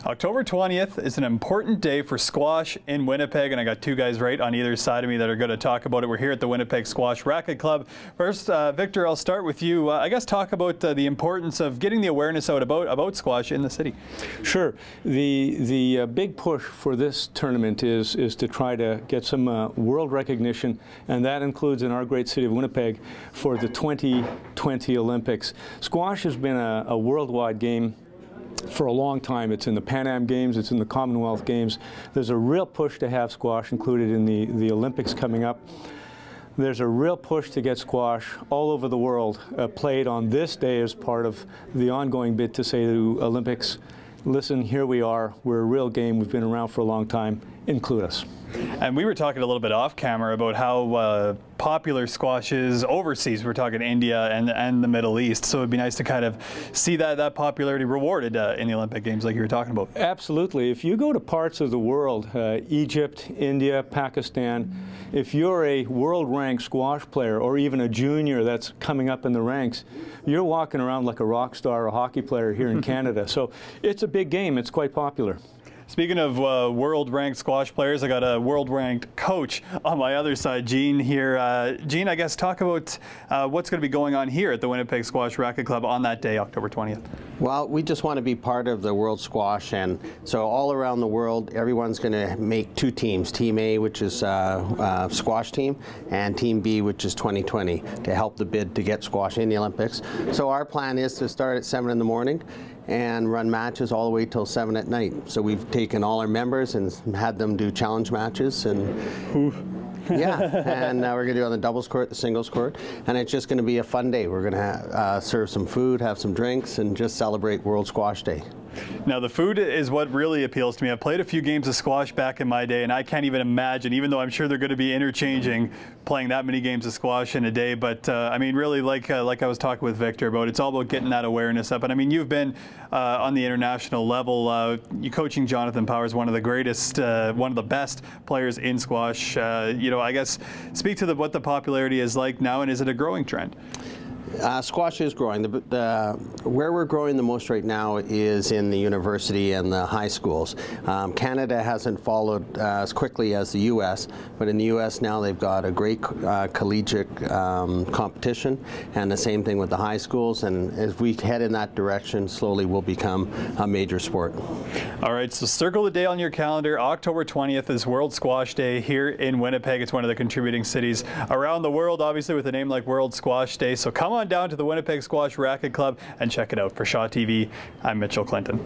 October 20th is an important day for squash in Winnipeg, and I got two guys right on either side of me that are going to talk about it. We're here at the Winnipeg Squash Racquet Club. First, Victor, I'll start with you. I guess talk about the importance of getting the awareness out about squash in the city. Sure. The big push for this tournament is to try to get some world recognition, and that includes in our great city of Winnipeg for the 2020 Olympics. Squash has been a worldwide game for a long time. It's in the Pan Am Games, it's in the Commonwealth Games. There's a real push to have squash included in the Olympics coming up. There's a real push to get squash all over the world played on this day as part of the ongoing bid to say to Olympics, listen, here we are, we're a real game, we've been around for a long time, include us. And we were talking a little bit off camera about how popular squash is overseas. We're talking India and the Middle East. So it'd be nice to kind of see that popularity rewarded in the Olympic Games like you were talking about. Absolutely. If you go to parts of the world, Egypt, India, Pakistan, if you're a world-ranked squash player or even a junior that's coming up in the ranks, you're walking around like a rock star or a hockey player here in Canada. So it's a big game. It's quite popular. Speaking of world-ranked squash players, I got a world-ranked coach on my other side, Gene here. Gene, I guess talk about what's going to be going on here at the Winnipeg Squash Racquet Club on that day, October 20th. Well, we just want to be part of the World Squash, and so all around the world, everyone's going to make two teams, Team A, which is squash team, and Team B, which is 2020, to help the bid to get squash in the Olympics. So our plan is to start at 7 in the morning and run matches all the way till 7 at night. So we've taken all our members and had them do challenge matches, and yeah, and we're going to do it on the doubles court, the singles court, and it's just going to be a fun day. We're going to serve some food, have some drinks, and just celebrate World Squash Day. Now, the food is what really appeals to me. I've played a few games of squash back in my day, and I can't even imagine, even though I'm sure they're going to be interchanging, playing that many games of squash in a day. But, I mean, really, like I was talking with Victor about, it's all about getting that awareness up. And, I mean, you've been on the international level. You coaching Jonathan Powers, one of the greatest, one of the best players in squash. You know, I guess, speak to what the popularity is like now, and is it a growing trend? Squash is growing. Where we're growing the most right now is in the university and the high schools. Canada hasn't followed as quickly as the U.S., but in the U.S. now they've got a great collegiate competition, and the same thing with the high schools, and as we head in that direction, slowly we'll become a major sport. All right, so circle the day on your calendar. October 20th is World Squash Day here in Winnipeg. It's one of the contributing cities around the world, obviously, with a name like World Squash Day. So come on down to the Winnipeg Squash Racquet Club and check it out. For ShawTV, I'm Mitchell Clinton.